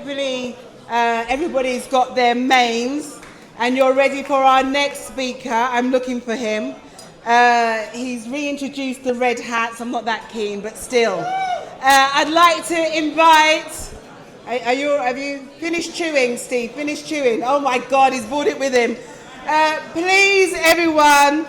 hopefully everybody's got their mains and you're ready for our next speaker. I'm looking for him. He's reintroduced the red hats. I'm not that keen, but still. I'd like to invite... Have you finished chewing, Steve? Finished chewing? Oh my God, he's brought it with him. Please, everyone,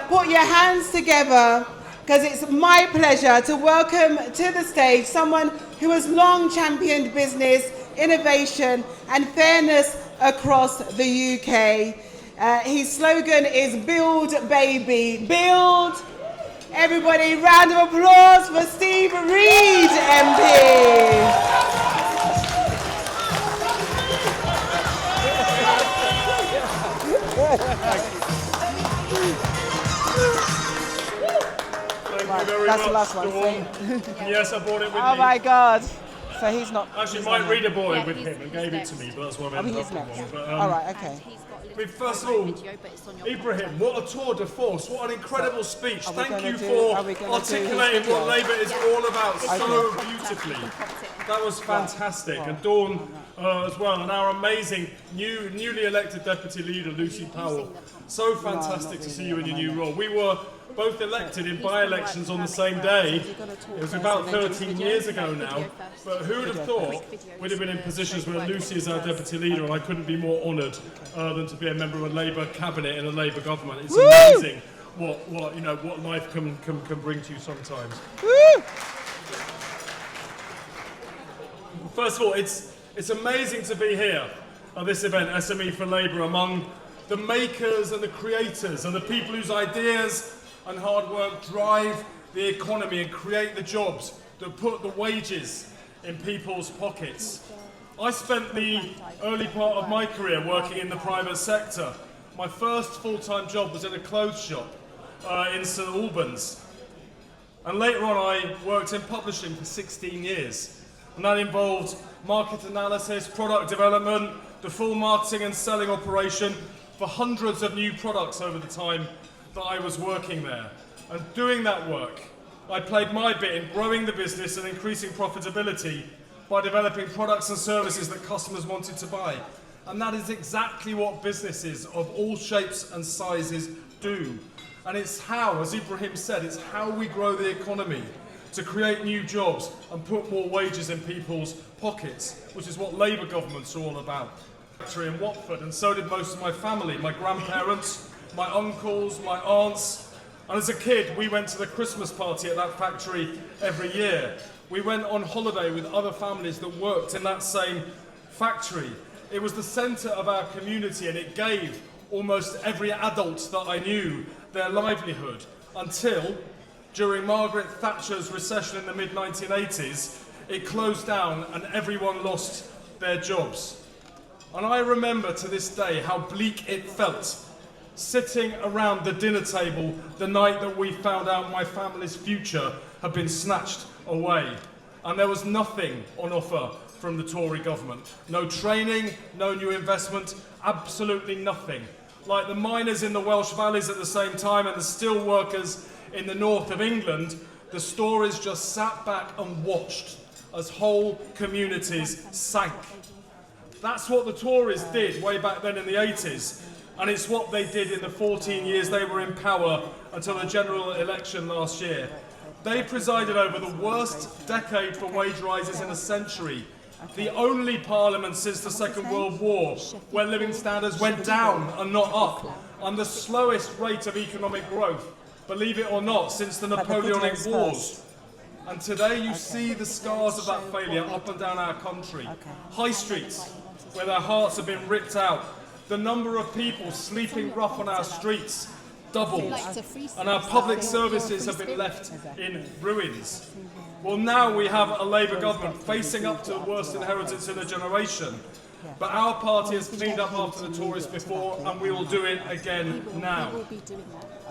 put your hands together, because it's my pleasure to welcome to the stage someone who has long championed business, innovation and fairness across the UK. His slogan is Build Baby, Build. Everybody, round of applause for Steve Reed, MP. Thank you very much, the last one. Yes, I brought it with me. Oh my God. So he's not... Actually, my reader bought it with him and gave it to me, but that's what I ended up with. All right, okay. I mean, first of all, Ibrahim, what a tour de force, what an incredible speech. Thank you for articulating what Labour is all about so beautifully. That was fantastic. And Dawn as well, and our amazing newly elected Deputy Leader, Lucy Powell. So fantastic to see you in your new role. We were both elected in by-elections on the same day. It was about 13 years ago now, but who would have thought we'd have been in positions where Lucy is our Deputy Leader, and I couldn't be more honoured than to be a member of a Labour cabinet in a Labour government. It's amazing what life can bring to you sometimes. Woo! First of all, it's amazing to be here at this event, SME4LABOUR, among the makers and the creators and the people whose ideas and hard work drive the economy and create the jobs that put the wages in people's pockets. I spent the early part of my career working in the private sector. My first full-time job was in a clothes shop in St Albans. And later on I worked in publishing for 16 years. And that involved market analysis, product development, the full marketing and selling operation for hundreds of new products over the time that I was working there. And doing that work, I played my bit in growing the business and increasing profitability by developing products and services that customers wanted to buy. And that is exactly what businesses of all shapes and sizes do. And it's how, as Ibrahim said, it's how we grow the economy to create new jobs and put more wages in people's pockets, which is what Labour governments are all about. In Watford, and so did most of my family, my grandparents, my uncles, my aunts. And as a kid, we went to the Christmas party at that factory every year. We went on holiday with other families that worked in that same factory. It was the centre of our community, and it gave almost every adult that I knew their livelihood until, during Margaret Thatcher's recession in the mid-1980s, it closed down and everyone lost their jobs. And I remember to this day how bleak it felt, sitting around the dinner table the night that we found out my family's future had been snatched away. And there was nothing on offer from the Tory government. No training, no new investment, absolutely nothing. Like the miners in the Welsh valleys at the same time and the steel workers in the north of England, the stories just sat back and watched as whole communities sank. That's what the Tories did way back then in the 80s, and it's what they did in the 14 years they were in power until the general election last year. They presided over the worst decade for wage rises in a century, the only parliament since the Second World War where living standards went down and not up, and the slowest rate of economic growth, believe it or not, since the Napoleonic Wars. And today you see the scars of that failure up and down our country. High streets, where their hearts have been ripped out. The number of people sleeping rough on our streets doubled. And our public services have been left in ruins. Well, now we have a Labour government facing up to the worst inheritance in a generation. But our party has cleaned up after the Tories before, and we will do it again now.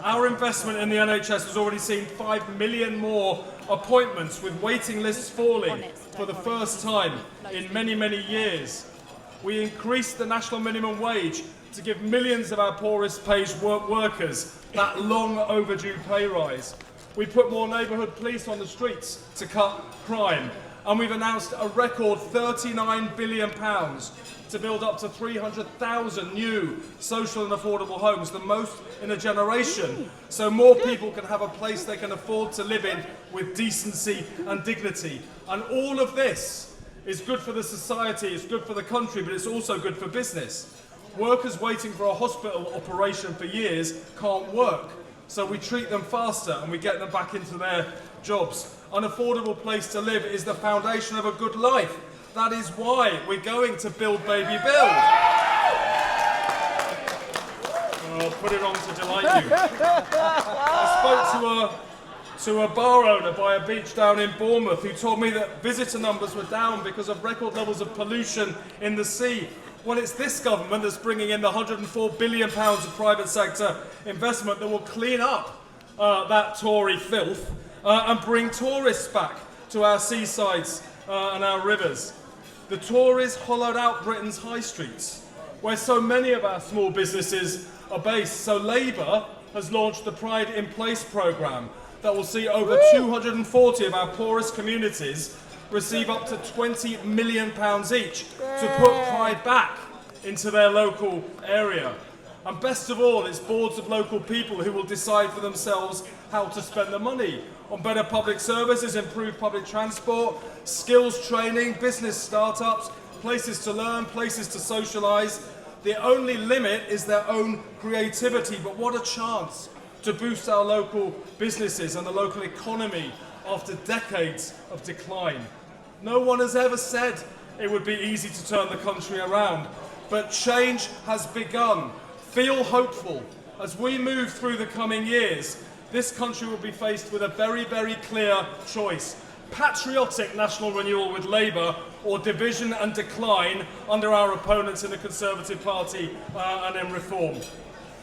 Our investment in the NHS has already seen 5 million more appointments, with waiting lists falling for the first time in many, many years. We increased the national minimum wage to give millions of our poorest paid workers that long overdue pay rise. We put more neighbourhood police on the streets to cut crime. And we've announced a record £39 billion to build up to 300,000 new social and affordable homes, the most in a generation, so more people can have a place they can afford to live in with decency and dignity. And all of this is good for the society, it's good for the country, but it's also good for business. Workers waiting for a hospital operation for years can't work, so we treat them faster and we get them back into their jobs. An affordable place to live is the foundation of a good life. That is why we're going to build, baby, build. I'll put it on to delight you. I spoke to a bar owner by a beach down in Bournemouth who told me that visitor numbers were down because of record levels of pollution in the sea. Well, it's this government that's bringing in the £104 billion of private sector investment that will clean up that Tory filth and bring tourists back to our seasides and our rivers. The Tories hollowed out Britain's high streets, where so many of our small businesses are based. So Labour has launched the Pride in Place programme that will see over 240 of our poorest communities receive up to £20 million each to put pride back into their local area. And best of all, it's boards of local people who will decide for themselves how to spend the money on better public services, improved public transport, skills training, business startups, places to learn, places to socialise. The only limit is their own creativity, but what a chance to boost our local businesses and the local economy after decades of decline. No one has ever said it would be easy to turn the country around, but change has begun. Feel hopeful. As we move through the coming years, this country will be faced with a very, very clear choice. Patriotic national renewal with Labour or division and decline under our opponents in the Conservative Party and in Reform.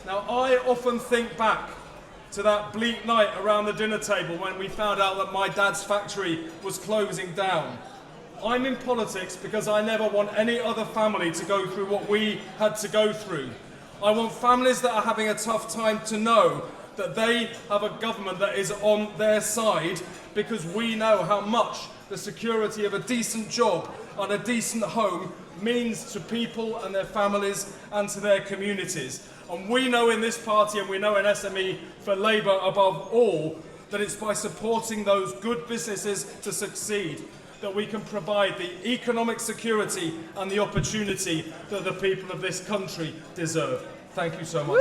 Now, I often think back to that bleak night around the dinner table when we found out that my dad's factory was closing down. I'm in politics because I never want any other family to go through what we had to go through. I want families that are having a tough time to know that they have a government that is on their side, because we know how much the security of a decent job and a decent home means to people and their families and to their communities. And we know in this party, and we know in SME for Labour above all, that it's by supporting those good businesses to succeed that we can provide the economic security and the opportunity that the people of this country deserve. Thank you so much.